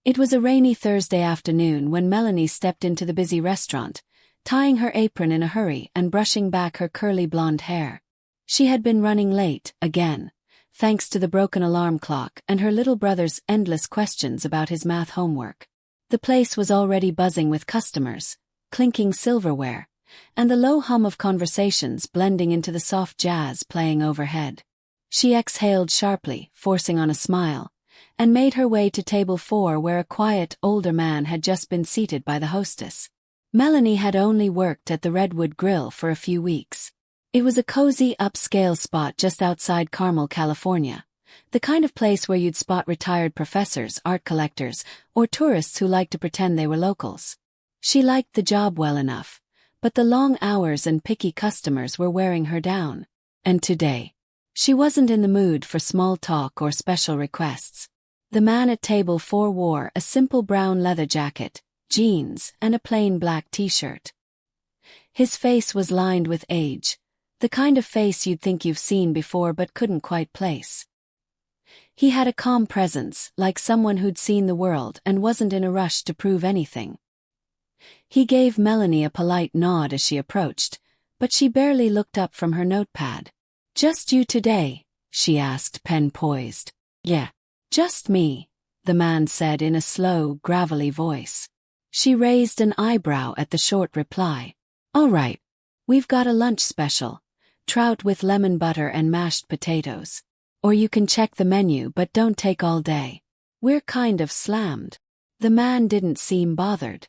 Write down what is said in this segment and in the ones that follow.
It was a rainy Thursday afternoon when Melanie stepped into the busy restaurant, tying her apron in a hurry and brushing back her curly blonde hair. She had been running late, again, thanks to the broken alarm clock and her little brother's endless questions about his math homework. The place was already buzzing with customers, clinking silverware, and the low hum of conversations blending into the soft jazz playing overhead. She exhaled sharply, forcing on a smile, and made her way to table 4 where a quiet, older man had just been seated by the hostess. Melanie had only worked at the Redwood Grill for a few weeks. It was a cozy, upscale spot just outside Carmel, California, the kind of place where you'd spot retired professors, art collectors, or tourists who liked to pretend they were locals. She liked the job well enough, but the long hours and picky customers were wearing her down. And today, she wasn't in the mood for small talk or special requests. The man at table 4 wore a simple brown leather jacket, jeans, and a plain black t-shirt. His face was lined with age, the kind of face you'd think you've seen before but couldn't quite place. He had a calm presence, like someone who'd seen the world and wasn't in a rush to prove anything. He gave Melanie a polite nod as she approached, but she barely looked up from her notepad. "Just you today?" she asked, pen poised. "Yeah, just me," the man said in a slow, gravelly voice. She raised an eyebrow at the short reply. "All right, we've got a lunch special, trout with lemon butter and mashed potatoes. Or you can check the menu but don't take all day. We're kind of slammed." The man didn't seem bothered.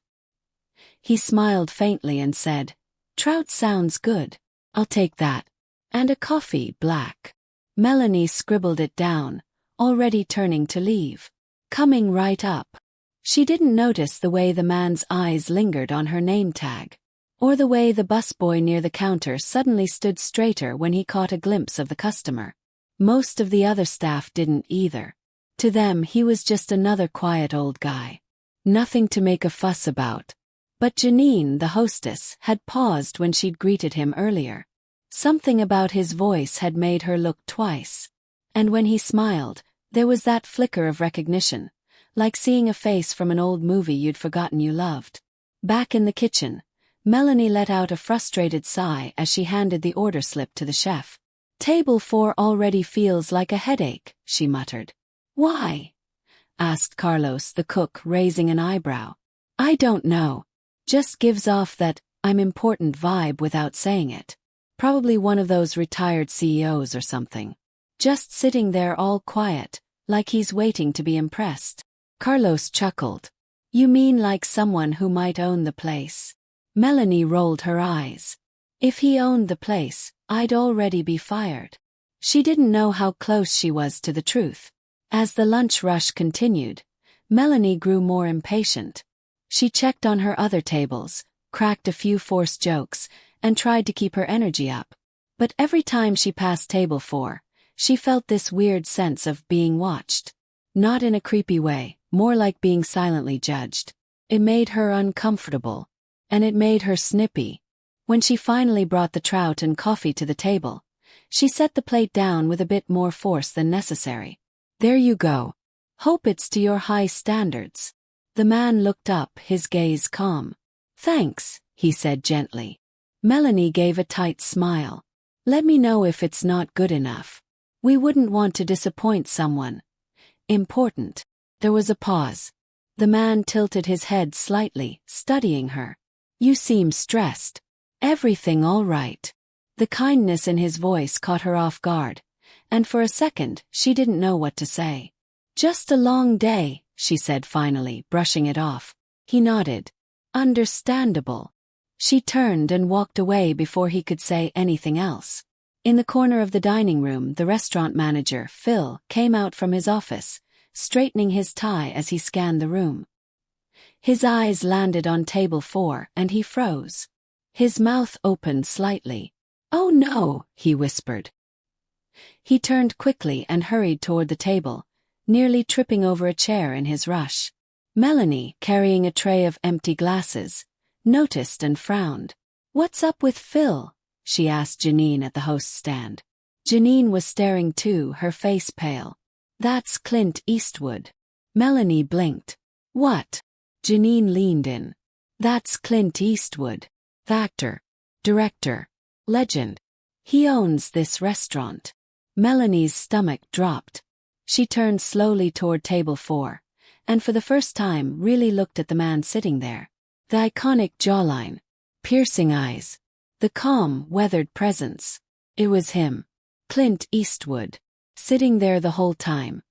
He smiled faintly and said, "Trout sounds good. I'll take that. And a coffee, black." Melanie scribbled it down, already turning to leave. "Coming right up." She didn't notice the way the man's eyes lingered on her name tag, or the way the busboy near the counter suddenly stood straighter when he caught a glimpse of the customer. Most of the other staff didn't either. To them he was just another quiet old guy. Nothing to make a fuss about. But Janine, the hostess, had paused when she'd greeted him earlier. Something about his voice had made her look twice. And when he smiled, there was that flicker of recognition, like seeing a face from an old movie you'd forgotten you loved. Back in the kitchen, Melanie let out a frustrated sigh as she handed the order slip to the chef. "Table 4 already feels like a headache," she muttered. "Why?" asked Carlos, the cook, raising an eyebrow. "I don't know. Just gives off that I'm important vibe without saying it. Probably one of those retired CEOs or something. Just sitting there all quiet, like he's waiting to be impressed." Carlos chuckled. "You mean like someone who might own the place?" Melanie rolled her eyes. "If he owned the place, I'd already be fired." She didn't know how close she was to the truth. As the lunch rush continued, Melanie grew more impatient. She checked on her other tables, cracked a few forced jokes, and tried to keep her energy up. But every time she passed table 4, she felt this weird sense of being watched. Not in a creepy way, more like being silently judged. It made her uncomfortable. And it made her snippy. When she finally brought the trout and coffee to the table, she set the plate down with a bit more force than necessary. "There you go. Hope it's to your high standards." The man looked up, his gaze calm. "Thanks," he said gently. Melanie gave a tight smile. "Let me know if it's not good enough. We wouldn't want to disappoint someone important." There was a pause. The man tilted his head slightly, studying her. "You seem stressed. Everything all right?" The kindness in his voice caught her off guard, and for a second she didn't know what to say. "Just a long day," she said finally, brushing it off. He nodded. "Understandable." She turned and walked away before he could say anything else. In the corner of the dining room, the restaurant manager, Phil, came out from his office, straightening his tie as he scanned the room. His eyes landed on table 4 and he froze. His mouth opened slightly. "Oh no," he whispered. He turned quickly and hurried toward the table, nearly tripping over a chair in his rush. Melanie, carrying a tray of empty glasses, noticed and frowned. "What's up with Phil?" she asked Janine at the host's stand. Janine was staring too, her face pale. "That's Clint Eastwood." Melanie blinked. What? Janine leaned in. That's Clint Eastwood. Actor. Director. Legend. He owns this restaurant. Melanie's stomach dropped. She turned slowly toward table 4, and for the first time really looked at the man sitting there. The iconic jawline. Piercing eyes. The calm, weathered presence. It was him. Clint Eastwood. Sitting there the whole time.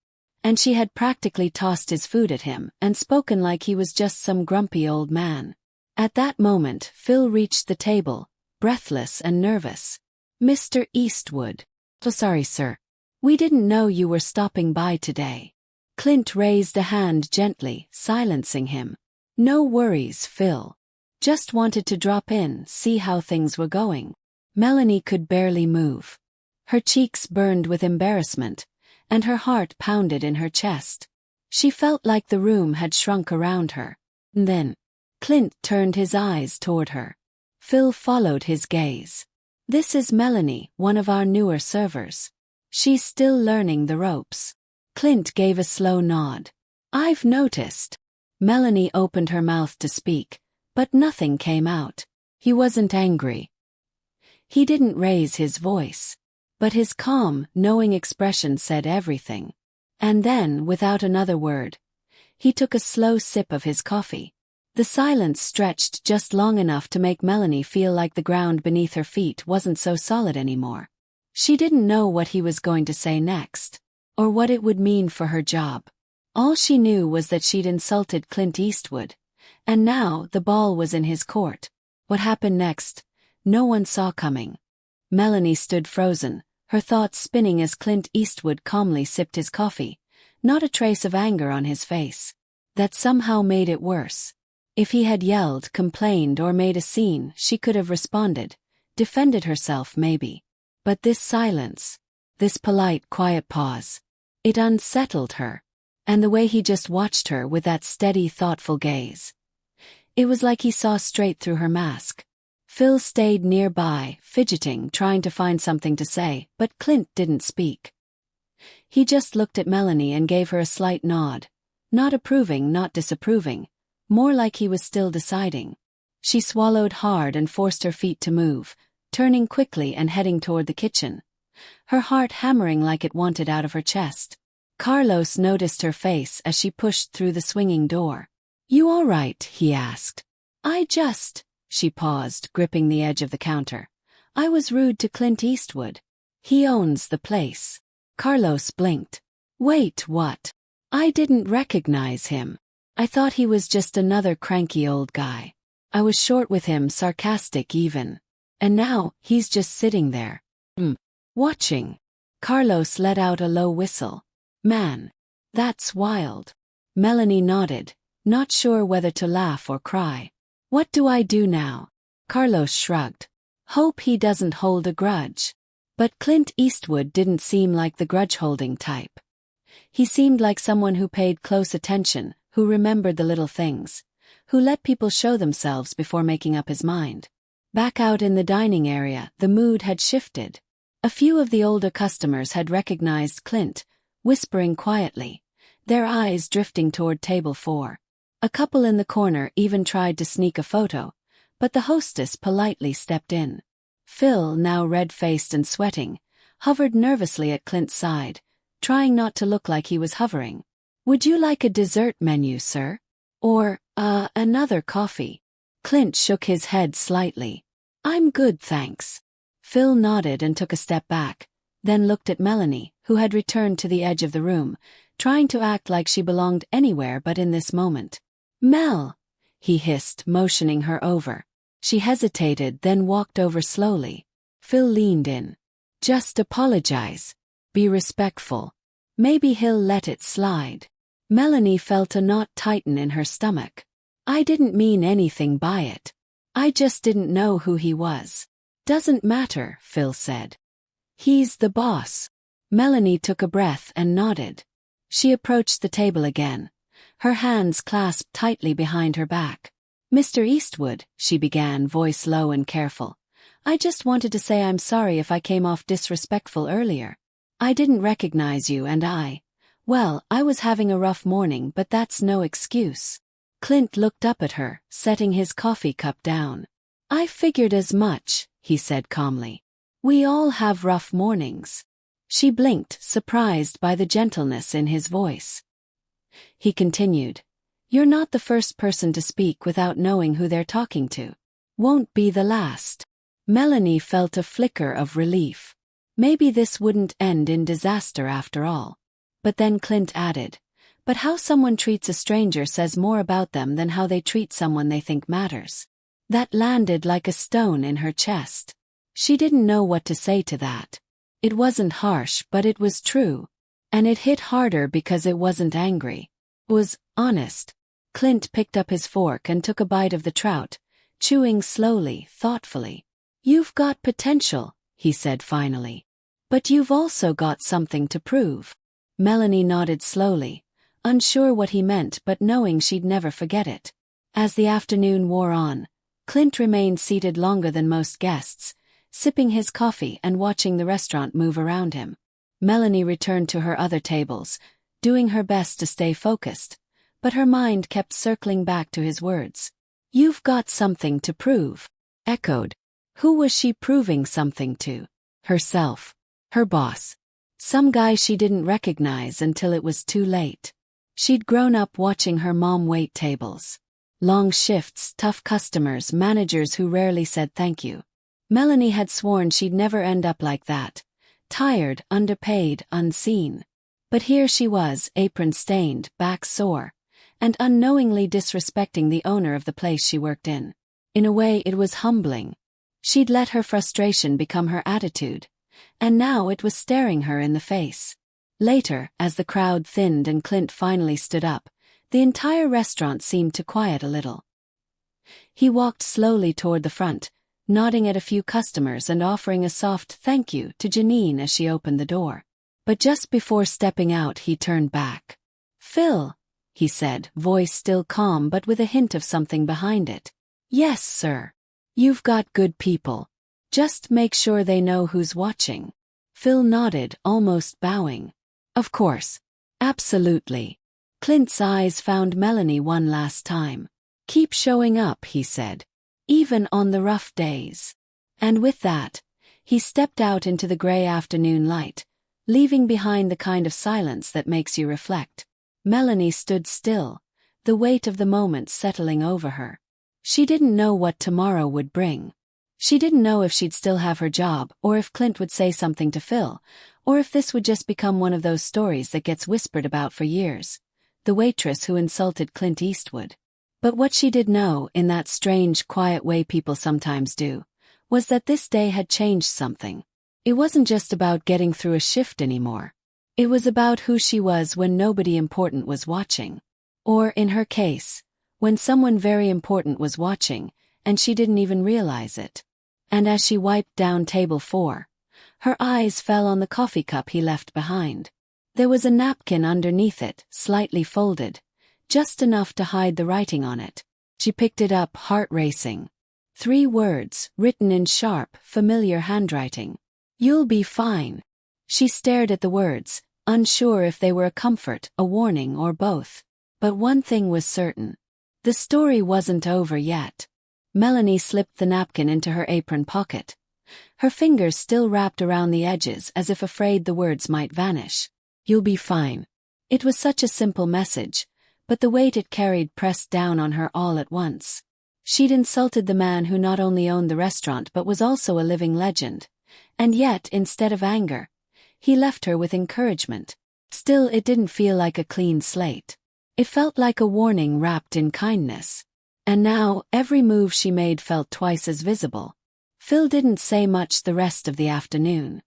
And she had practically tossed his food at him and spoken like he was just some grumpy old man. At that moment, Phil reached the table, breathless and nervous. Mr. Eastwood. So sorry, sir. We didn't know you were stopping by today. Clint raised a hand gently, silencing him. No worries, Phil. Just wanted to drop in, see how things were going. Melanie could barely move. Her cheeks burned with embarrassment, and her heart pounded in her chest. She felt like the room had shrunk around her. Then, Clint turned his eyes toward her. Phil followed his gaze. This is Melanie, one of our newer servers. She's still learning the ropes. Clint gave a slow nod. I've noticed. Melanie opened her mouth to speak, but nothing came out. He wasn't angry. He didn't raise his voice. But his calm, knowing expression said everything. And then, without another word, he took a slow sip of his coffee. The silence stretched just long enough to make Melanie feel like the ground beneath her feet wasn't so solid anymore. She didn't know what he was going to say next, or what it would mean for her job. All she knew was that she'd insulted Clint Eastwood, and now the ball was in his court. What happened next, no one saw coming. Melanie stood frozen, her thoughts spinning as Clint Eastwood calmly sipped his coffee, not a trace of anger on his face. That somehow made it worse. If he had yelled, complained, or made a scene, she could have responded, defended herself maybe. But this silence, this polite, quiet pause, it unsettled her. And the way he just watched her with that steady, thoughtful gaze. It was like he saw straight through her mask. Phil stayed nearby, fidgeting, trying to find something to say, but Clint didn't speak. He just looked at Melanie and gave her a slight nod. Not approving, not disapproving. More like he was still deciding. She swallowed hard and forced her feet to move, turning quickly and heading toward the kitchen. Her heart hammering like it wanted out of her chest. Carlos noticed her face as she pushed through the swinging door. You all right? He asked. She paused, gripping the edge of the counter. I was rude to Clint Eastwood. He owns the place. Carlos blinked. Wait, what? I didn't recognize him. I thought he was just another cranky old guy. I was short with him, sarcastic even. And now, he's just sitting there. Watching. Carlos let out a low whistle. Man. That's wild. Melanie nodded, not sure whether to laugh or cry. What do I do now? Carlos shrugged. Hope he doesn't hold a grudge. But Clint Eastwood didn't seem like the grudge-holding type. He seemed like someone who paid close attention, who remembered the little things, who let people show themselves before making up his mind. Back out in the dining area, the mood had shifted. A few of the older customers had recognized Clint, whispering quietly, their eyes drifting toward table 4. A couple in the corner even tried to sneak a photo, but the hostess politely stepped in. Phil, now red-faced and sweating, hovered nervously at Clint's side, trying not to look like he was hovering. Would you like a dessert menu, sir? Or, another coffee? Clint shook his head slightly. I'm good, thanks. Phil nodded and took a step back, then looked at Melanie, who had returned to the edge of the room, trying to act like she belonged anywhere but in this moment. Mel, he hissed, motioning her over. She hesitated, then walked over slowly. Phil leaned in. Just apologize. Be respectful. Maybe he'll let it slide. Melanie felt a knot tighten in her stomach. I didn't mean anything by it. I just didn't know who he was. Doesn't matter, Phil said. He's the boss. Melanie took a breath and nodded. She approached the table again, her hands clasped tightly behind her back. Mr. Eastwood, she began, voice low and careful. I just wanted to say I'm sorry if I came off disrespectful earlier. I didn't recognize you and Well, I was having a rough morning, but that's no excuse. Clint looked up at her, setting his coffee cup down. I figured as much, he said calmly. We all have rough mornings. She blinked, surprised by the gentleness in his voice. He continued. You're not the first person to speak without knowing who they're talking to. Won't be the last. Melanie felt a flicker of relief. Maybe this wouldn't end in disaster after all. But then Clint added, but how someone treats a stranger says more about them than how they treat someone they think matters. That landed like a stone in her chest. She didn't know what to say to that. It wasn't harsh, but it was true. And it hit harder because it wasn't angry. It was honest. Clint picked up his fork and took a bite of the trout, chewing slowly, thoughtfully. You've got potential, he said finally. But you've also got something to prove. Melanie nodded slowly, unsure what he meant but knowing she'd never forget it. As the afternoon wore on, Clint remained seated longer than most guests, sipping his coffee and watching the restaurant move around him. Melanie returned to her other tables, doing her best to stay focused, but her mind kept circling back to his words. You've got something to prove. Echoed. Who was she proving something to? Herself. Her boss. Some guy she didn't recognize until it was too late. She'd grown up watching her mom wait tables. Long shifts, tough customers, managers who rarely said thank you. Melanie had sworn she'd never end up like that. Tired, underpaid, unseen. But here she was, apron-stained, back sore, and unknowingly disrespecting the owner of the place she worked in. In a way, it was humbling. She'd let her frustration become her attitude, and now it was staring her in the face. Later, as the crowd thinned and Clint finally stood up, the entire restaurant seemed to quiet a little. He walked slowly toward the front, nodding at a few customers and offering a soft thank you to Janine as she opened the door. But just before stepping out, he turned back. Phil, he said, voice still calm but with a hint of something behind it. Yes, sir. You've got good people. Just make sure they know who's watching. Phil nodded, almost bowing. Of course. Absolutely. Clint's eyes found Melanie one last time. Keep showing up, he said. Even on the rough days. And with that, he stepped out into the gray afternoon light, leaving behind the kind of silence that makes you reflect. Melanie stood still, the weight of the moment settling over her. She didn't know what tomorrow would bring. She didn't know if she'd still have her job, or if Clint would say something to Phil, or if this would just become one of those stories that gets whispered about for years. The waitress who insulted Clint Eastwood. But what she did know, in that strange, quiet way people sometimes do, was that this day had changed something. It wasn't just about getting through a shift anymore. It was about who she was when nobody important was watching. Or, in her case, when someone very important was watching, and she didn't even realize it. And as she wiped down table 4, her eyes fell on the coffee cup he left behind. There was a napkin underneath it, slightly folded, just enough to hide the writing on it. She picked it up, heart racing. 3 words, written in sharp, familiar handwriting. You'll be fine. She stared at the words, unsure if they were a comfort, a warning, or both. But one thing was certain. The story wasn't over yet. Melanie slipped the napkin into her apron pocket. Her fingers still wrapped around the edges as if afraid the words might vanish. You'll be fine. It was such a simple message, but the weight it carried pressed down on her all at once. She'd insulted the man who not only owned the restaurant but was also a living legend. And yet, instead of anger, he left her with encouragement. Still, it didn't feel like a clean slate. It felt like a warning wrapped in kindness. And now, every move she made felt twice as visible. Phil didn't say much the rest of the afternoon.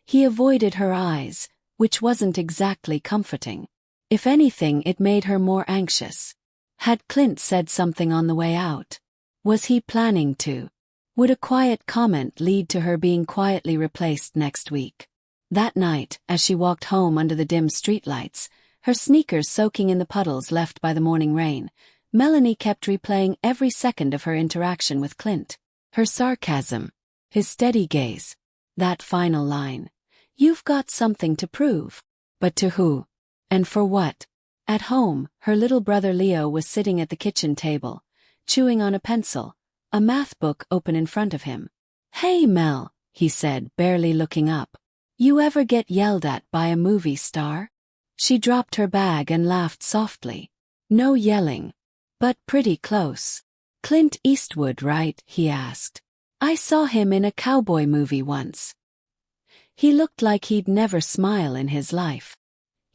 He avoided her eyes, which wasn't exactly comforting. If anything, it made her more anxious. Had Clint said something on the way out? Was he planning to? Would a quiet comment lead to her being quietly replaced next week? That night, as she walked home under the dim streetlights, her sneakers soaking in the puddles left by the morning rain, Melanie kept replaying every second of her interaction with Clint. Her sarcasm, his steady gaze, that final line. You've got something to prove. But to who? And for what? At home, her little brother Leo was sitting at the kitchen table, chewing on a pencil, a math book open in front of him. "Hey Mel," he said, barely looking up. "You ever get yelled at by a movie star?" She dropped her bag and laughed softly. "No yelling. But pretty close." "Clint Eastwood, right?" he asked. "I saw him in a cowboy movie once. He looked like he'd never smile in his life."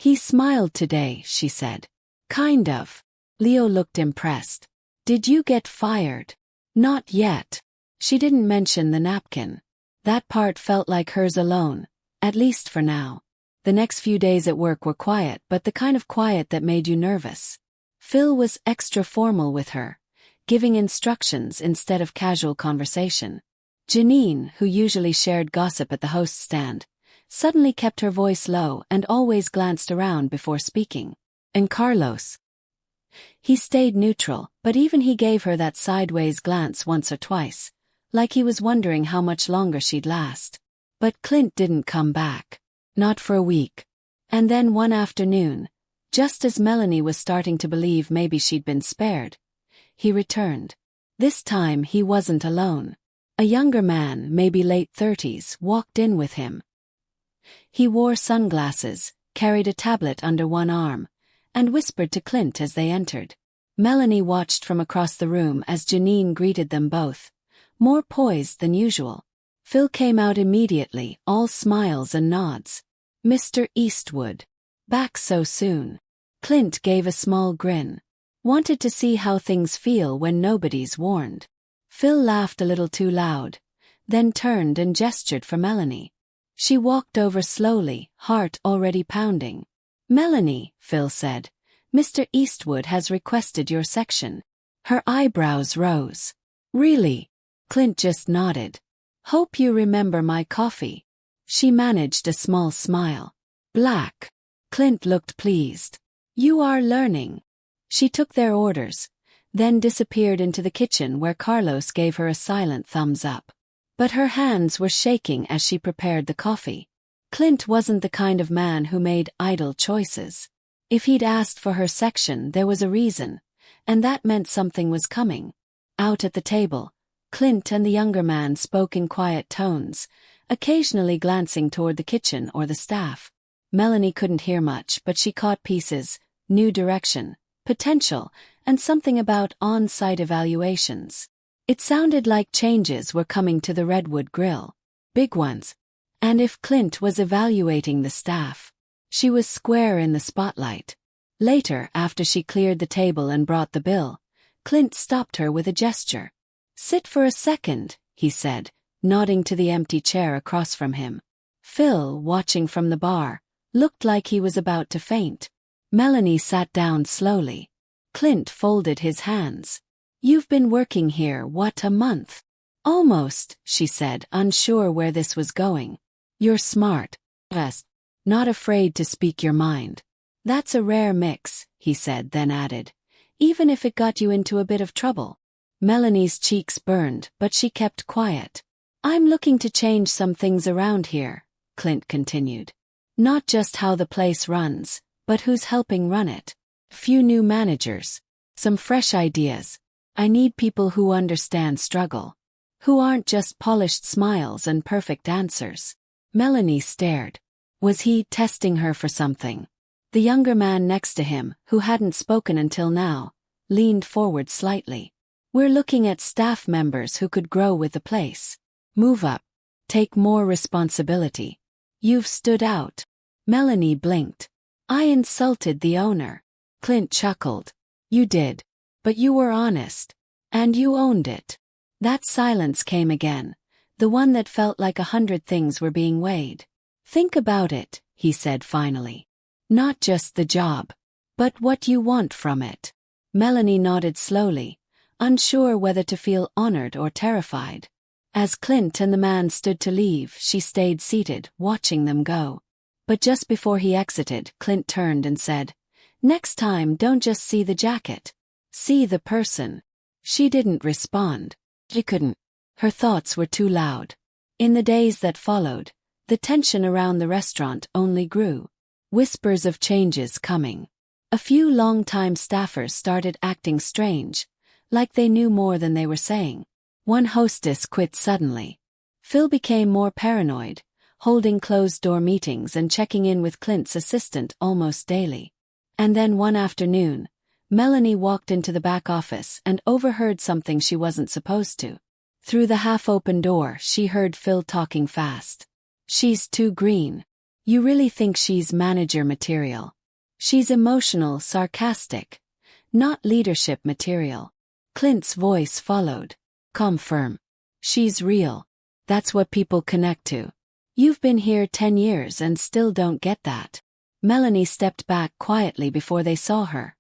"He smiled today," she said. "Kind of." Leo looked impressed. "Did you get fired?" "Not yet." She didn't mention the napkin. That part felt like hers alone, at least for now. The next few days at work were quiet, but the kind of quiet that made you nervous. Phil was extra formal with her, giving instructions instead of casual conversation. Janine, who usually shared gossip at the host's stand, suddenly kept her voice low and always glanced around before speaking. And Carlos? He stayed neutral, but even he gave her that sideways glance once or twice, like he was wondering how much longer she'd last. But Clint didn't come back. Not for a week. And then one afternoon, just as Melanie was starting to believe maybe she'd been spared, he returned. This time he wasn't alone. A younger man, maybe late 30s, walked in with him. He wore sunglasses, carried a tablet under one arm, and whispered to Clint as they entered. Melanie watched from across the room as Janine greeted them both, more poised than usual. Phil came out immediately, all smiles and nods. "Mr. Eastwood. Back so soon." Clint gave a small grin. "Wanted to see how things feel when nobody's warned." Phil laughed a little too loud, then turned and gestured for Melanie. She walked over slowly, heart already pounding. "Melanie," Phil said, "Mr. Eastwood has requested your section." Her eyebrows rose. "Really?" Clint just nodded. "Hope you remember my coffee." She managed a small smile. "Black." Clint looked pleased. "You are learning." She took their orders, then disappeared into the kitchen where Carlos gave her a silent thumbs up. But her hands were shaking as she prepared the coffee. Clint wasn't the kind of man who made idle choices. If he'd asked for her section, there was a reason, and that meant something was coming. Out at the table, Clint and the younger man spoke in quiet tones, occasionally glancing toward the kitchen or the staff. Melanie couldn't hear much, but she caught pieces: new direction, potential, and something about on-site evaluations. It sounded like changes were coming to the Redwood Grill. Big ones. And if Clint was evaluating the staff, she was square in the spotlight. Later, after she cleared the table and brought the bill, Clint stopped her with a gesture. "Sit for a second," he said, nodding to the empty chair across from him. Phil, watching from the bar, looked like he was about to faint. Melanie sat down slowly. Clint folded his hands. "You've been working here, what, a month?" "Almost," she said, unsure where this was going. "You're smart. Yes. Not afraid to speak your mind." "That's a rare mix," he said, then added. "Even if it got you into a bit of trouble." Melanie's cheeks burned, but she kept quiet. "I'm looking to change some things around here," Clint continued. "Not just how the place runs, but who's helping run it. Few new managers. Some fresh ideas. I need people who understand struggle. Who aren't just polished smiles and perfect answers." Melanie stared. Was he testing her for something? The younger man next to him, who hadn't spoken until now, leaned forward slightly. "We're looking at staff members who could grow with the place. Move up. Take more responsibility. You've stood out." Melanie blinked. "I insulted the owner." Clint chuckled. "You did. But you were honest. And you owned it." That silence came again, the one that felt like 100 things were being weighed. "Think about it," he said finally. "Not just the job, but what you want from it." Melanie nodded slowly, unsure whether to feel honored or terrified. As Clint and the man stood to leave, she stayed seated, watching them go. But just before he exited, Clint turned and said, "Next time, don't just see the jacket. See the person." She didn't respond. She couldn't. Her thoughts were too loud. In the days that followed, the tension around the restaurant only grew. Whispers of changes coming. A few long-time staffers started acting strange, like they knew more than they were saying. One hostess quit suddenly. Phil became more paranoid, holding closed-door meetings and checking in with Clint's assistant almost daily. And then one afternoon, Melanie walked into the back office and overheard something she wasn't supposed to. Through the half-open door, she heard Phil talking fast. "She's too green. You really think she's manager material? She's emotional, sarcastic, not leadership material." Clint's voice followed. "Calm, firm. She's real. That's what people connect to. You've been here 10 years and still don't get that." Melanie stepped back quietly before they saw her,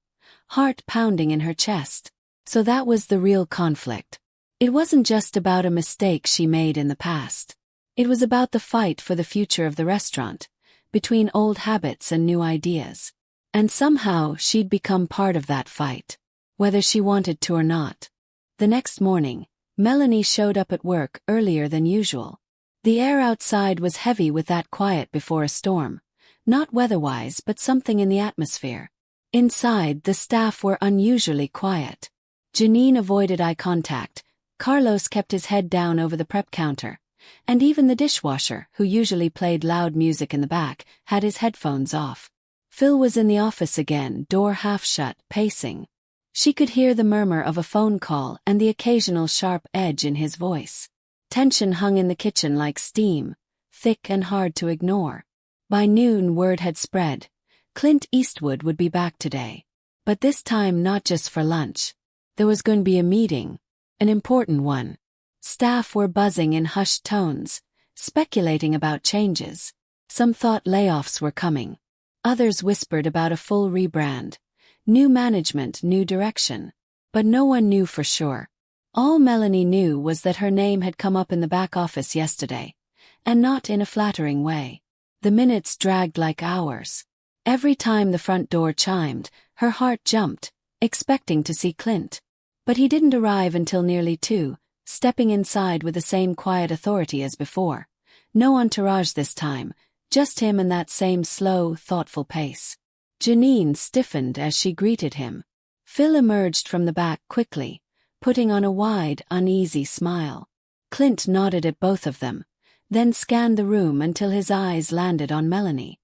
heart pounding in her chest. So that was the real conflict. It wasn't just about a mistake she made in the past. It was about the fight for the future of the restaurant, between old habits and new ideas. And somehow she'd become part of that fight, whether she wanted to or not. The next morning, Melanie showed up at work earlier than usual. The air outside was heavy with that quiet before a storm, not weather-wise but something in the atmosphere. Inside, the staff were unusually quiet. Janine avoided eye contact, Carlos kept his head down over the prep counter, and even the dishwasher, who usually played loud music in the back, had his headphones off. Phil was in the office again, door half shut, pacing. She could hear the murmur of a phone call and the occasional sharp edge in his voice. Tension hung in the kitchen like steam, thick and hard to ignore. By noon, word had spread. Clint Eastwood would be back today. But this time not just for lunch. There was going to be a meeting. An important one. Staff were buzzing in hushed tones, speculating about changes. Some thought layoffs were coming. Others whispered about a full rebrand. New management, new direction. But no one knew for sure. All Melanie knew was that her name had come up in the back office yesterday. And not in a flattering way. The minutes dragged like hours. Every time the front door chimed, her heart jumped, expecting to see Clint. But he didn't arrive until nearly 2, stepping inside with the same quiet authority as before. No entourage this time, just him and that same slow, thoughtful pace. Janine stiffened as she greeted him. Phil emerged from the back quickly, putting on a wide, uneasy smile. Clint nodded at both of them, then scanned the room until his eyes landed on Melanie.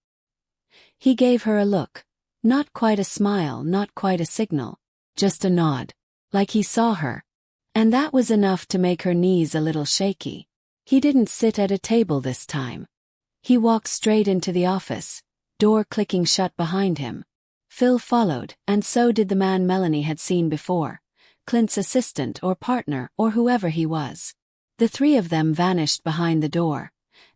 He gave her a look. Not quite a smile, not quite a signal. Just a nod. Like he saw her. And that was enough to make her knees a little shaky. He didn't sit at a table this time. He walked straight into the office, door clicking shut behind him. Phil followed, and so did the man Melanie had seen before. Clint's assistant or partner or whoever he was. The three of them vanished behind the door,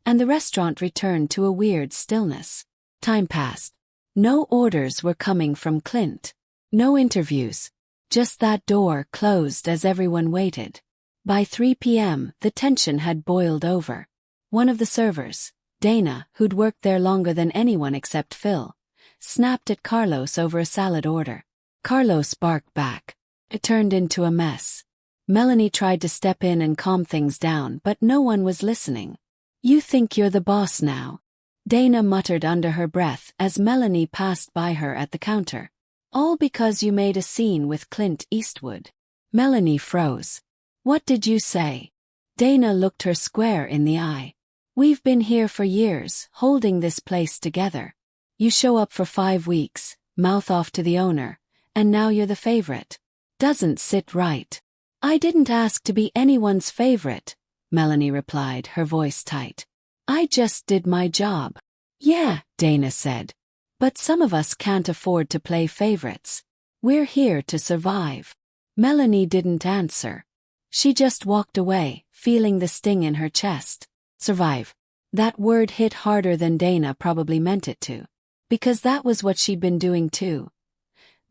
and the restaurant returned to a weird stillness. Time passed. No orders were coming from Clint. No interviews. Just that door closed as everyone waited. By 3 p.m., the tension had boiled over. One of the servers, Dana, who'd worked there longer than anyone except Phil, snapped at Carlos over a salad order. Carlos barked back. It turned into a mess. Melanie tried to step in and calm things down, but no one was listening. "You think you're the boss now?" Dana muttered under her breath as Melanie passed by her at the counter. "All because you made a scene with Clint Eastwood." Melanie froze. "What did you say?" Dana looked her square in the eye. "We've been here for years, holding this place together. You show up for 5 weeks, mouth off to the owner, and now you're the favorite. Doesn't sit right." "I didn't ask to be anyone's favorite," Melanie replied, her voice tight. "I just did my job." "Yeah," Dana said. "But some of us can't afford to play favorites. We're here to survive." Melanie didn't answer. She just walked away, feeling the sting in her chest. Survive. That word hit harder than Dana probably meant it to. Because that was what she'd been doing too.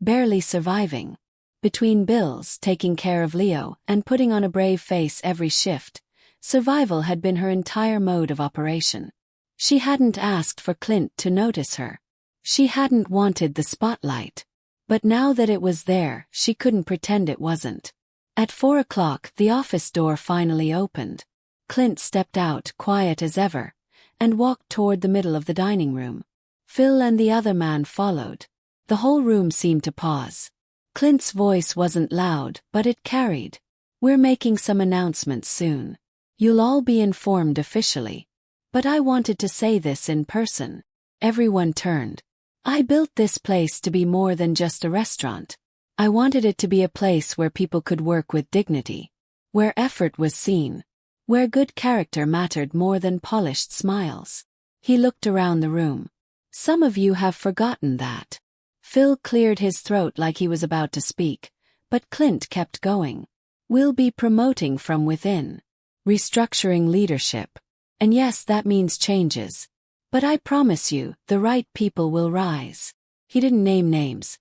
Barely surviving. Between bills, taking care of Leo, and putting on a brave face every shift, survival had been her entire mode of operation. She hadn't asked for Clint to notice her. She hadn't wanted the spotlight. But now that it was there, she couldn't pretend it wasn't. At 4 o'clock, the office door finally opened. Clint stepped out, quiet as ever, and walked toward the middle of the dining room. Phil and the other man followed. The whole room seemed to pause. Clint's voice wasn't loud, but it carried. "We're making some announcements soon. You'll all be informed officially. But I wanted to say this in person." Everyone turned. "I built this place to be more than just a restaurant. I wanted it to be a place where people could work with dignity, where effort was seen, where good character mattered more than polished smiles." He looked around the room. "Some of you have forgotten that." Phil cleared his throat like he was about to speak, but Clint kept going. "We'll be promoting from within, restructuring leadership. And yes, that means changes. But I promise you, the right people will rise." He didn't name names.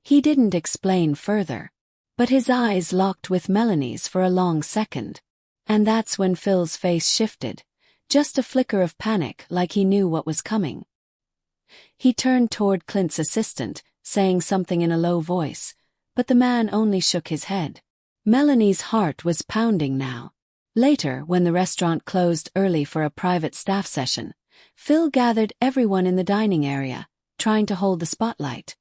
He didn't explain further. But his eyes locked with Melanie's for a long second. And that's when Phil's face shifted. Just a flicker of panic, like he knew what was coming. He turned toward Clint's assistant, saying something in a low voice, but the man only shook his head. Melanie's heart was pounding now. Later, when the restaurant closed early for a private staff session, Phil gathered everyone in the dining area, trying to hold the spotlight.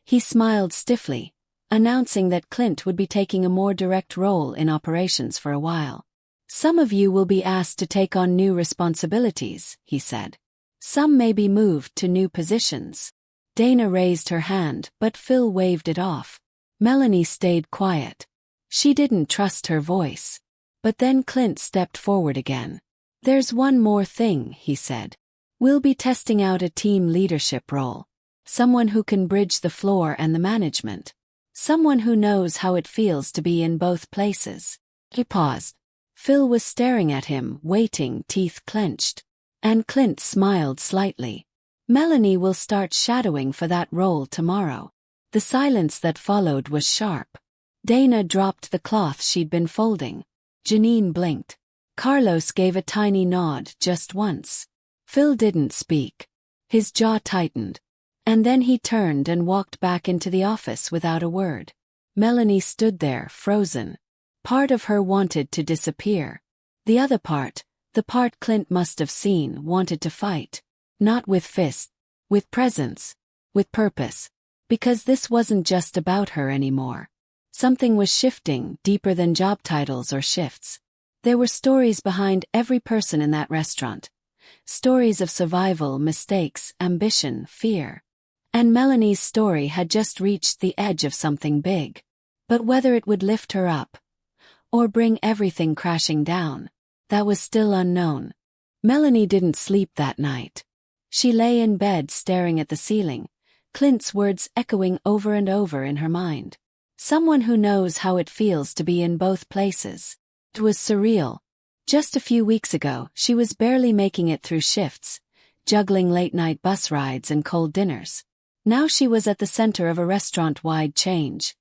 He smiled stiffly, announcing that Clint would be taking a more direct role in operations for a while. "Some of you will be asked to take on new responsibilities," he said. "Some may be moved to new positions." Dana raised her hand, but Phil waved it off. Melanie stayed quiet. She didn't trust her voice. But then Clint stepped forward again. "There's one more thing," he said. "We'll be testing out a team leadership role. Someone who can bridge the floor and the management. Someone who knows how it feels to be in both places." He paused. Phil was staring at him, waiting, teeth clenched. And Clint smiled slightly. "Melanie will start shadowing for that role tomorrow." The silence that followed was sharp. Dana dropped the cloth she'd been folding. Janine blinked. Carlos gave a tiny nod just once. Phil didn't speak. His jaw tightened. And then he turned and walked back into the office without a word. Melanie stood there, frozen. Part of her wanted to disappear. The other part, the part Clint must have seen, wanted to fight. Not with fists, with presence, with purpose. Because this wasn't just about her anymore. Something was shifting, deeper than job titles or shifts. There were stories behind every person in that restaurant. Stories of survival, mistakes, ambition, fear. And Melanie's story had just reached the edge of something big. But whether it would lift her up, or bring everything crashing down, that was still unknown. Melanie didn't sleep that night. She lay in bed staring at the ceiling, Clint's words echoing over and over in her mind. Someone who knows how it feels to be in both places. It was surreal. Just a few weeks ago, she was barely making it through shifts, juggling late-night bus rides and cold dinners. Now she was at the center of a restaurant-wide change,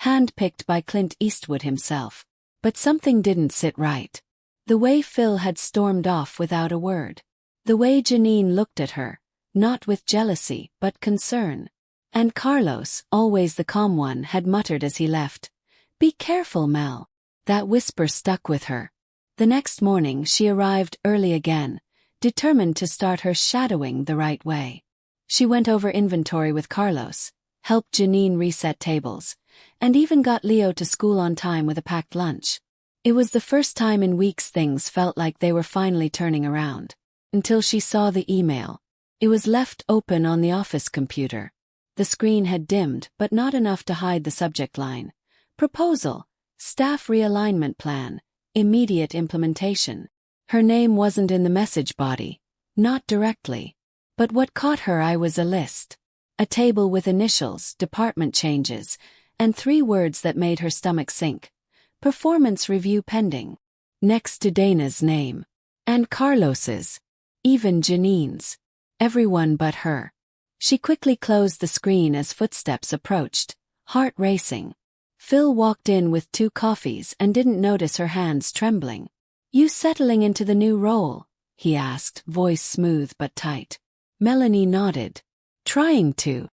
handpicked by Clint Eastwood himself. But something didn't sit right. The way Phil had stormed off without a word. The way Janine looked at her, not with jealousy, but concern. And Carlos, always the calm one, had muttered as he left, "Be careful, Mel." That whisper stuck with her. The next morning she arrived early again, determined to start her shadowing the right way. She went over inventory with Carlos, helped Janine reset tables, and even got Leo to school on time with a packed lunch. It was the first time in weeks things felt like they were finally turning around. Until she saw the email. It was left open on the office computer. The screen had dimmed, but not enough to hide the subject line. Proposal, staff realignment plan, immediate implementation. Her name wasn't in the message body. Not directly. But what caught her eye was a list. A table with initials, department changes, and 3 words that made her stomach sink. Performance review pending. Next to Dana's name. And Carlos's. Even Janine's. Everyone but her. She quickly closed the screen as footsteps approached, heart racing. Phil walked in with 2 coffees and didn't notice her hands trembling. "You settling into the new role?" he asked, voice smooth but tight. Melanie nodded. "Trying to."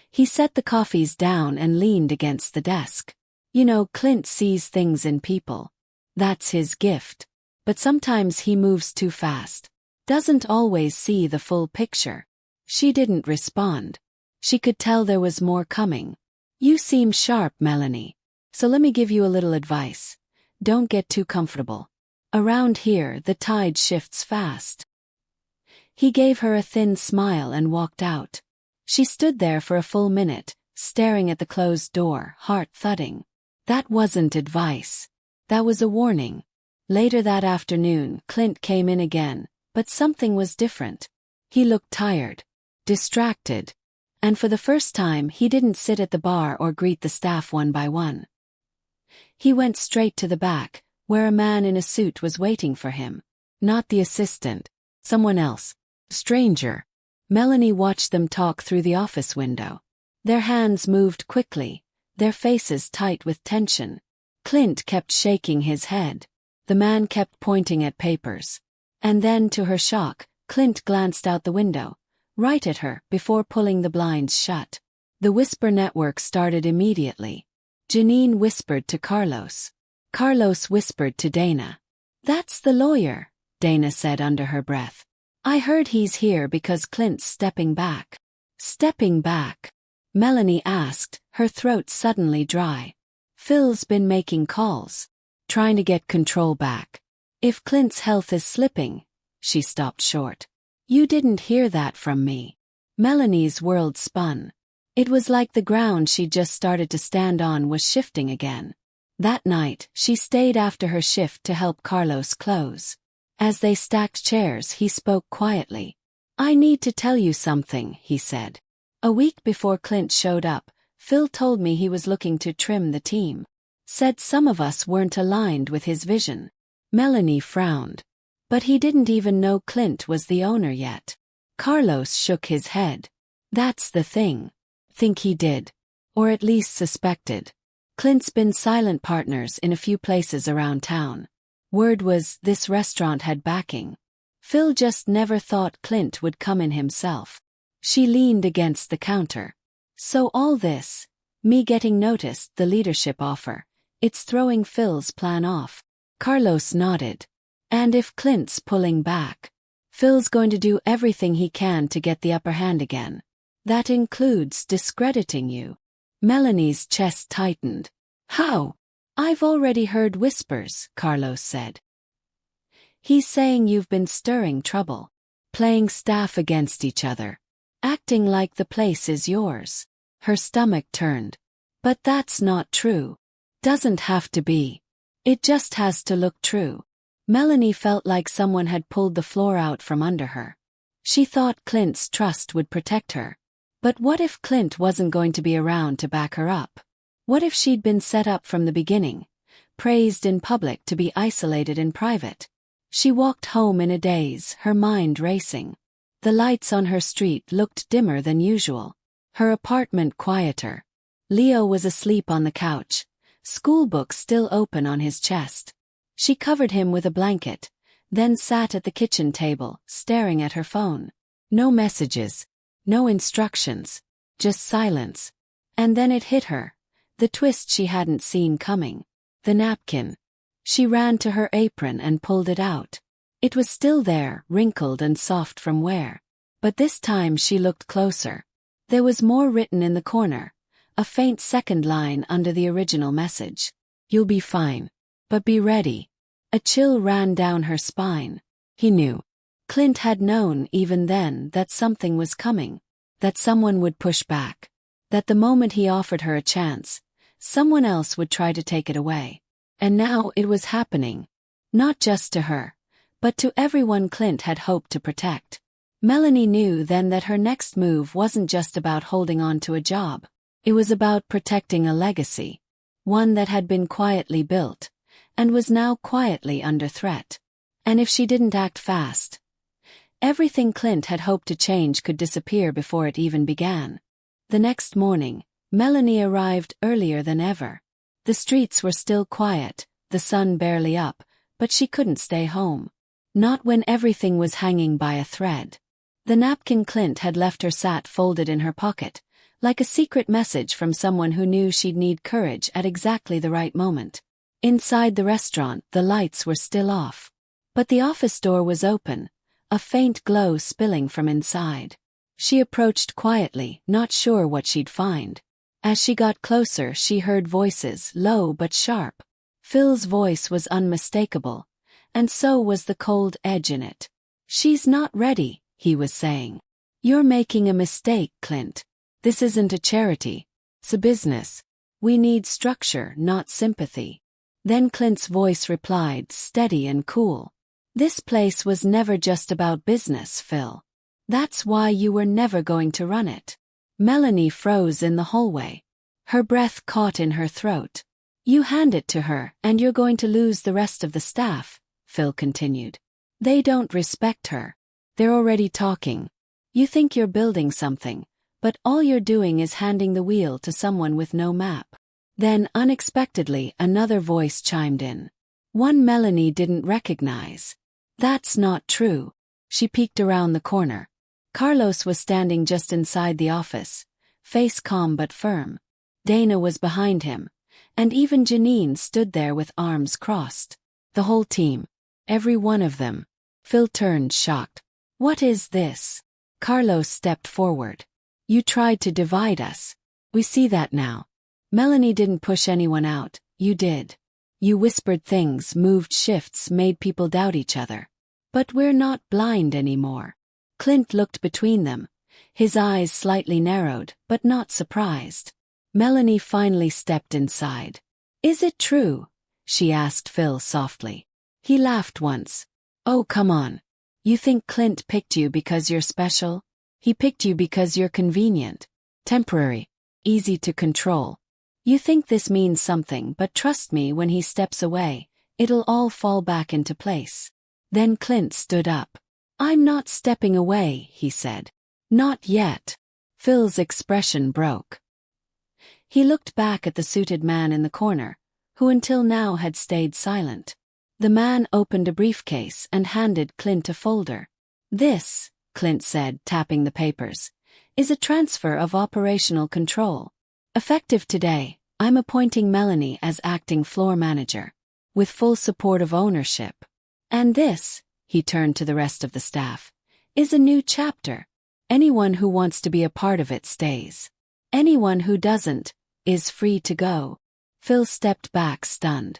He set the coffees down and leaned against the desk. "You know, Clint sees things in people. That's his gift. But sometimes he moves too fast. doesn't always see the full picture. She didn't respond. She could tell there was more coming. You seem sharp, Melanie. So let me give you a little advice. Don't get too comfortable. Around here, the tide shifts fast. He gave her a thin smile and walked out. She stood there for a full minute, staring at the closed door, heart thudding. That wasn't advice. That was a warning. Later that afternoon, Clint came in again, but something was different. He looked tired, distracted, and for the first time he didn't sit at the bar or greet the staff one by one. He went straight to the back, where a man in a suit was waiting for him. Not the assistant. Someone else. Stranger. Melanie watched them talk through the office window. Their hands moved quickly, their faces tight with tension. Clint kept shaking his head. The man kept pointing at papers. And then, to her shock, Clint glanced out the window, right at her, before pulling the blinds shut. The whisper network started immediately. Janine whispered to Carlos. Carlos whispered to Dana. "That's the lawyer," Dana said under her breath. "I heard he's here because Clint's stepping back." "Stepping back?" Melanie asked, her throat suddenly dry. "Phil's been making calls, trying to get control back. If Clint's health is slipping..." She stopped short. "You didn't hear that from me." Melanie's world spun. It was like the ground she'd just started to stand on was shifting again. That night, she stayed after her shift to help Carlos close. As they stacked chairs, he spoke quietly. "I need to tell you something," he said. "A week before Clint showed up, Phil told me he was looking to trim the team. Said some of us weren't aligned with his vision." Melanie frowned. But he didn't even know Clint was the owner yet. Carlos shook his head. "That's the thing. Think he did. Or at least suspected. Clint's been silent partners in a few places around town. Word was this restaurant had backing. Phil just never thought Clint would come in himself." She leaned against the counter. "So all this, me getting noticed, the leadership offer, it's throwing Phil's plan off." Carlos nodded. "And if Clint's pulling back, Phil's going to do everything he can to get the upper hand again. That includes discrediting you." Melanie's chest tightened. "How?" "I've already heard whispers," Carlos said. "He's saying you've been stirring trouble, playing staff against each other, acting like the place is yours." Her stomach turned. "But that's not true. Doesn't have to be. It just has to look true." Melanie felt like someone had pulled the floor out from under her. She thought Clint's trust would protect her. But what if Clint wasn't going to be around to back her up? What if she'd been set up from the beginning, praised in public to be isolated in private? She walked home in a daze, her mind racing. The lights on her street looked dimmer than usual. Her apartment quieter. Leo was asleep on the couch, school books still open on his chest. She covered him with a blanket, then sat at the kitchen table, staring at her phone. No messages, no instructions, just silence. And then it hit her, the twist she hadn't seen coming. The napkin. She ran to her apron and pulled it out. It was still there, wrinkled and soft from wear. But this time she looked closer. There was more written in the corner, a faint second line under the original message. "You'll be fine. But be ready." A chill ran down her spine. He knew. Clint had known even then that something was coming, that someone would push back, that the moment he offered her a chance, someone else would try to take it away. And now it was happening. Not just to her, but to everyone Clint had hoped to protect. Melanie knew then that her next move wasn't just about holding on to a job. It was about protecting a legacy, one that had been quietly built, and was now quietly under threat. And if she didn't act fast, everything Clint had hoped to change could disappear before it even began. The next morning, Melanie arrived earlier than ever. The streets were still quiet, the sun barely up, but she couldn't stay home. Not when everything was hanging by a thread. The napkin Clint had left her sat folded in her pocket, like a secret message from someone who knew she'd need courage at exactly the right moment. Inside the restaurant, the lights were still off. But the office door was open, a faint glow spilling from inside. She approached quietly, not sure what she'd find. As she got closer, she heard voices, low but sharp. Phil's voice was unmistakable, and so was the cold edge in it. "She's not ready," he was saying. "You're making a mistake, Clint. This isn't a charity. It's a business. We need structure, not sympathy." Then Clint's voice replied, steady and cool. "This place was never just about business, Phil. That's why you were never going to run it." Melanie froze in the hallway. Her breath caught in her throat. "You hand it to her, and you're going to lose the rest of the staff," Phil continued. "They don't respect her. They're already talking. You think you're building something, but all you're doing is handing the wheel to someone with no map." Then, unexpectedly, another voice chimed in. One Melanie didn't recognize. "That's not true." She peeked around the corner. Carlos was standing just inside the office, face calm but firm. Dana was behind him, and even Janine stood there with arms crossed. The whole team. Every one of them. Phil turned, shocked. "What is this?" Carlos stepped forward. "You tried to divide us. We see that now. Melanie didn't push anyone out, you did. You whispered things, moved shifts, made people doubt each other. But we're not blind anymore." Clint looked between them, his eyes slightly narrowed, but not surprised. Melanie finally stepped inside. "Is it true?" she asked Phil softly. He laughed once. "Oh, come on. You think Clint picked you because you're special? He picked you because you're convenient, temporary, easy to control. You think this means something, but trust me, when he steps away, it'll all fall back into place." Then Clint stood up. "I'm not stepping away," he said. "Not yet." Phil's expression broke. He looked back at the suited man in the corner, who until now had stayed silent. The man opened a briefcase and handed Clint a folder. "This," Clint said, tapping the papers, "is a transfer of operational control. Effective today, I'm appointing Melanie as acting floor manager, with full support of ownership. And this," he turned to the rest of the staff, "is a new chapter. Anyone who wants to be a part of it stays. Anyone who doesn't is free to go." Phil stepped back, stunned.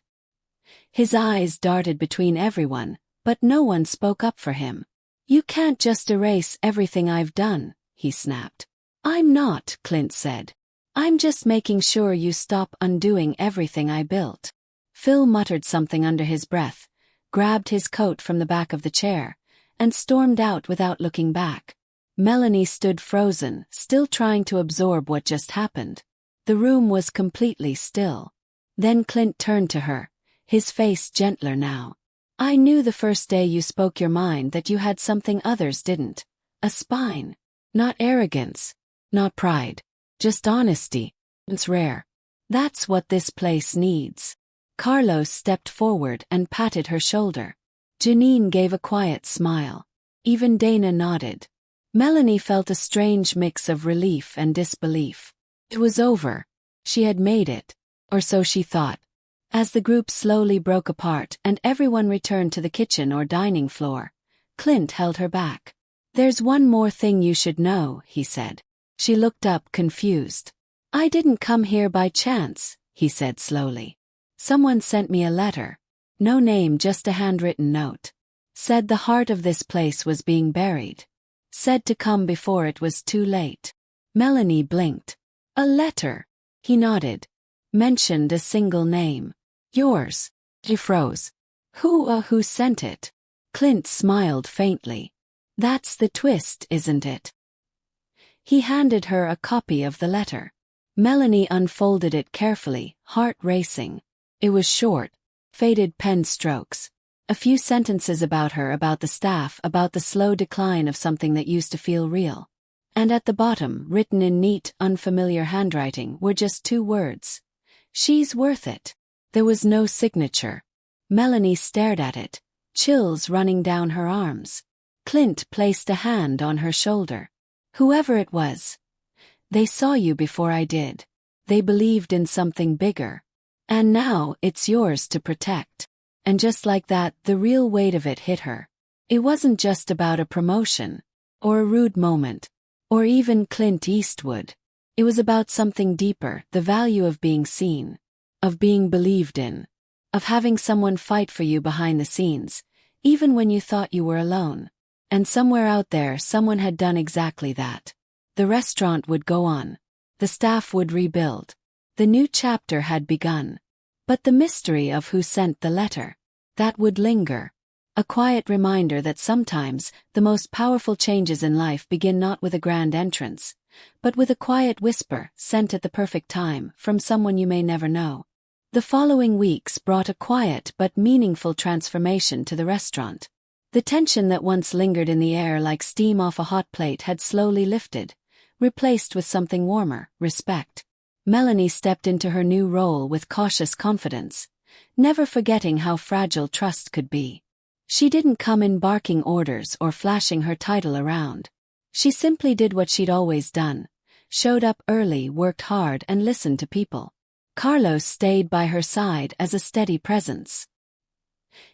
His eyes darted between everyone, but no one spoke up for him. "You can't just erase everything I've done," he snapped. "I'm not," Clint said. "I'm just making sure you stop undoing everything I built." Phil muttered something under his breath, grabbed his coat from the back of the chair, and stormed out without looking back. Melanie stood frozen, still trying to absorb what just happened. The room was completely still. Then Clint turned to her, his face gentler now. "I knew the first day you spoke your mind that you had something others didn't. A spine. Not arrogance. Not pride. Just honesty. It's rare. That's what this place needs." Carlos stepped forward and patted her shoulder. Janine gave a quiet smile. Even Dana nodded. Melanie felt a strange mix of relief and disbelief. It was over. She had made it. Or so she thought. As the group slowly broke apart and everyone returned to the kitchen or dining floor, Clint held her back. "There's one more thing you should know," he said. She looked up, confused. "I didn't come here by chance," he said slowly. "Someone sent me a letter. No name, just a handwritten note. Said the heart of this place was being buried. Said to come before it was too late." Melanie blinked. "A letter?" He nodded. "Mentioned a single name. Yours." She froze. Who sent it?" Clint smiled faintly. "That's the twist, isn't it?" He handed her a copy of the letter. Melanie unfolded it carefully, heart racing. It was short, faded pen strokes. A few sentences about her, about the staff, about the slow decline of something that used to feel real. And at the bottom, written in neat, unfamiliar handwriting, were just 2 words. "She's worth it." There was no signature. Melanie stared at it, chills running down her arms. Clint placed a hand on her shoulder. "Whoever it was, they saw you before I did. They believed in something bigger. And now it's yours to protect." And just like that, the real weight of it hit her. It wasn't just about a promotion, or a rude moment, or even Clint Eastwood. It was about something deeper, the value of being seen, of being believed in, of having someone fight for you behind the scenes, even when you thought you were alone. And somewhere out there, someone had done exactly that. The restaurant would go on. The staff would rebuild. The new chapter had begun. But the mystery of who sent the letter, that would linger. A quiet reminder that sometimes the most powerful changes in life begin not with a grand entrance, but with a quiet whisper sent at the perfect time from someone you may never know. The following weeks brought a quiet but meaningful transformation to the restaurant. The tension that once lingered in the air like steam off a hot plate had slowly lifted, replaced with something warmer, respect. Melanie stepped into her new role with cautious confidence, never forgetting how fragile trust could be. She didn't come in barking orders or flashing her title around. She simply did what she'd always done, showed up early, worked hard, and listened to people. Carlos stayed by her side as a steady presence.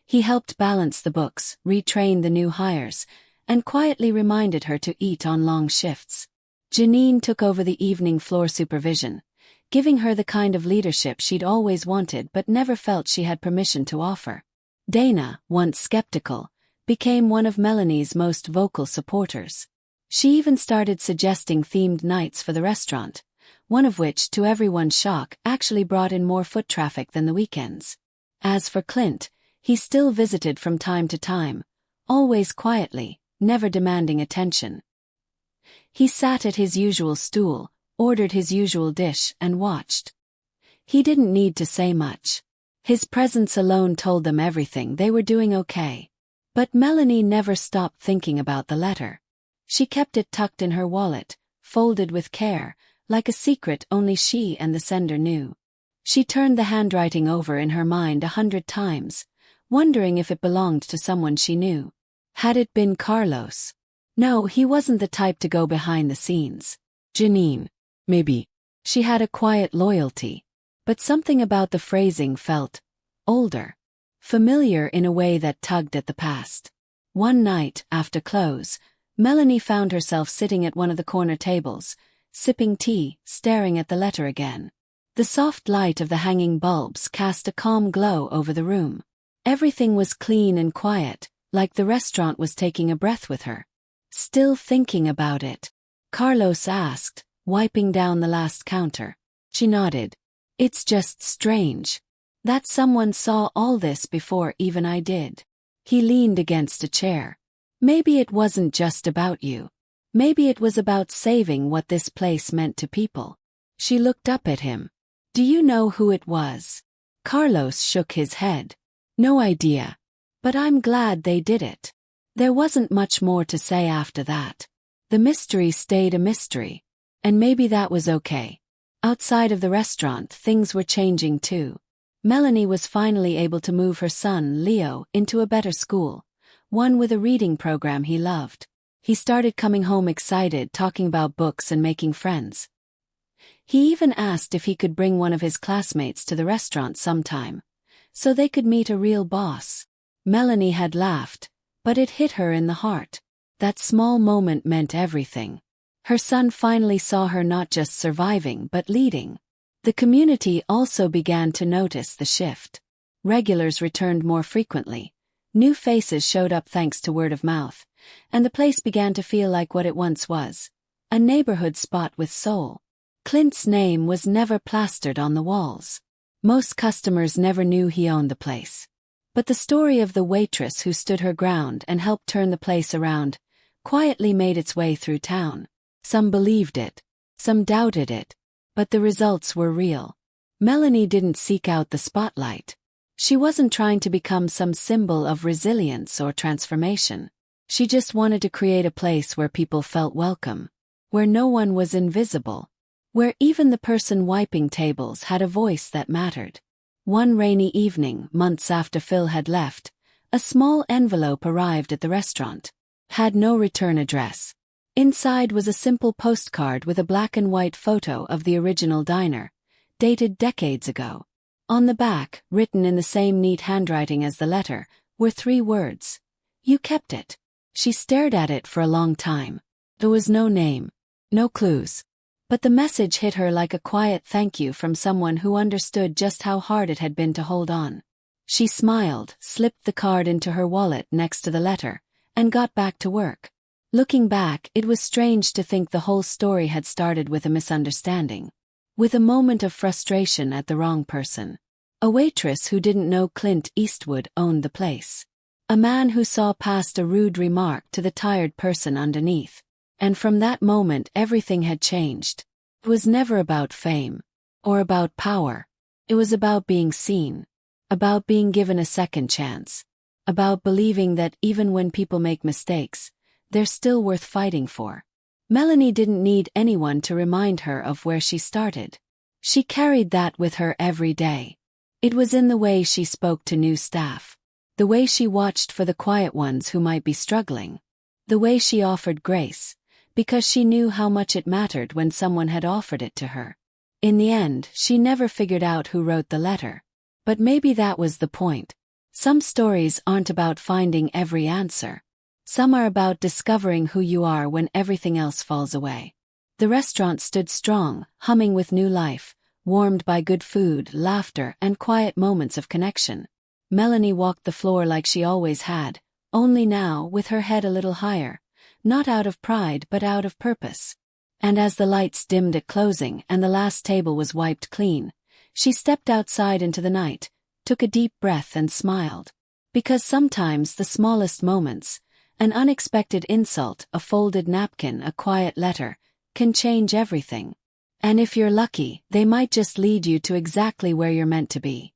He helped balance the books, retrain the new hires, and quietly reminded her to eat on long shifts. Janine took over the evening floor supervision, giving her the kind of leadership she'd always wanted but never felt she had permission to offer. Dana, once skeptical, became one of Melanie's most vocal supporters. She even started suggesting themed nights for the restaurant, one of which, to everyone's shock, actually brought in more foot traffic than the weekends. As for Clint, he still visited from time to time, always quietly, never demanding attention. He sat at his usual stool, ordered his usual dish, and watched. He didn't need to say much. His presence alone told them everything. They were doing okay. But Melanie never stopped thinking about the letter. She kept it tucked in her wallet, folded with care, like a secret only she and the sender knew. She turned the handwriting over in her mind 100 times, wondering if it belonged to someone she knew. Had it been Carlos? No, he wasn't the type to go behind the scenes. Janine, maybe. She had a quiet loyalty. But something about the phrasing felt older, familiar in a way that tugged at the past. One night, after close, Melanie found herself sitting at one of the corner tables, sipping tea, staring at the letter again. The soft light of the hanging bulbs cast a calm glow over the room. Everything was clean and quiet, like the restaurant was taking a breath with her. Still thinking about it? Carlos asked, wiping down the last counter. She nodded. It's just strange that someone saw all this before even I did. He leaned against a chair. Maybe it wasn't just about you. Maybe it was about saving what this place meant to people. She looked up at him. Do you know who it was? Carlos shook his head. No idea. But I'm glad they did it. There wasn't much more to say after that. The mystery stayed a mystery. And maybe that was okay. Outside of the restaurant, things were changing too. Melanie was finally able to move her son, Leo, into a better school, one with a reading program he loved. He started coming home excited, talking about books and making friends. He even asked if he could bring one of his classmates to the restaurant sometime, so they could meet a real boss. Melanie had laughed, but it hit her in the heart. That small moment meant everything. Her son finally saw her not just surviving but leading. The community also began to notice the shift. Regulars returned more frequently. New faces showed up thanks to word of mouth, and the place began to feel like what it once was, a neighborhood spot with soul. Clint's name was never plastered on the walls. Most customers never knew he owned the place. But the story of the waitress who stood her ground and helped turn the place around quietly made its way through town. Some believed it, some doubted it, but the results were real. Melanie didn't seek out the spotlight. She wasn't trying to become some symbol of resilience or transformation. She just wanted to create a place where people felt welcome, where no one was invisible, where even the person wiping tables had a voice that mattered. One rainy evening, months after Phil had left, a small envelope arrived at the restaurant. Had no return address. Inside was a simple postcard with a black and white photo of the original diner, dated decades ago. On the back, written in the same neat handwriting as the letter, were 3 words. You kept it. She stared at it for a long time. There was no name. No clues. But the message hit her like a quiet thank you from someone who understood just how hard it had been to hold on. She smiled, slipped the card into her wallet next to the letter, and got back to work. Looking back, it was strange to think the whole story had started with a misunderstanding. With a moment of frustration at the wrong person. A waitress who didn't know Clint Eastwood owned the place. A man who saw past a rude remark to the tired person underneath. And from that moment everything had changed. It was never about fame. Or about power. It was about being seen. About being given a second chance. About believing that even when people make mistakes, they're still worth fighting for. Melanie didn't need anyone to remind her of where she started. She carried that with her every day. It was in the way she spoke to new staff. The way she watched for the quiet ones who might be struggling. The way she offered grace, because she knew how much it mattered when someone had offered it to her. In the end, she never figured out who wrote the letter. But maybe that was the point. Some stories aren't about finding every answer. Some are about discovering who you are when everything else falls away. The restaurant stood strong, humming with new life, warmed by good food, laughter, and quiet moments of connection. Melanie walked the floor like she always had, only now with her head a little higher, not out of pride but out of purpose. And as the lights dimmed at closing and the last table was wiped clean, she stepped outside into the night, took a deep breath and smiled. Because sometimes the smallest moments, an unexpected insult, a folded napkin, a quiet letter, can change everything. And if you're lucky, they might just lead you to exactly where you're meant to be.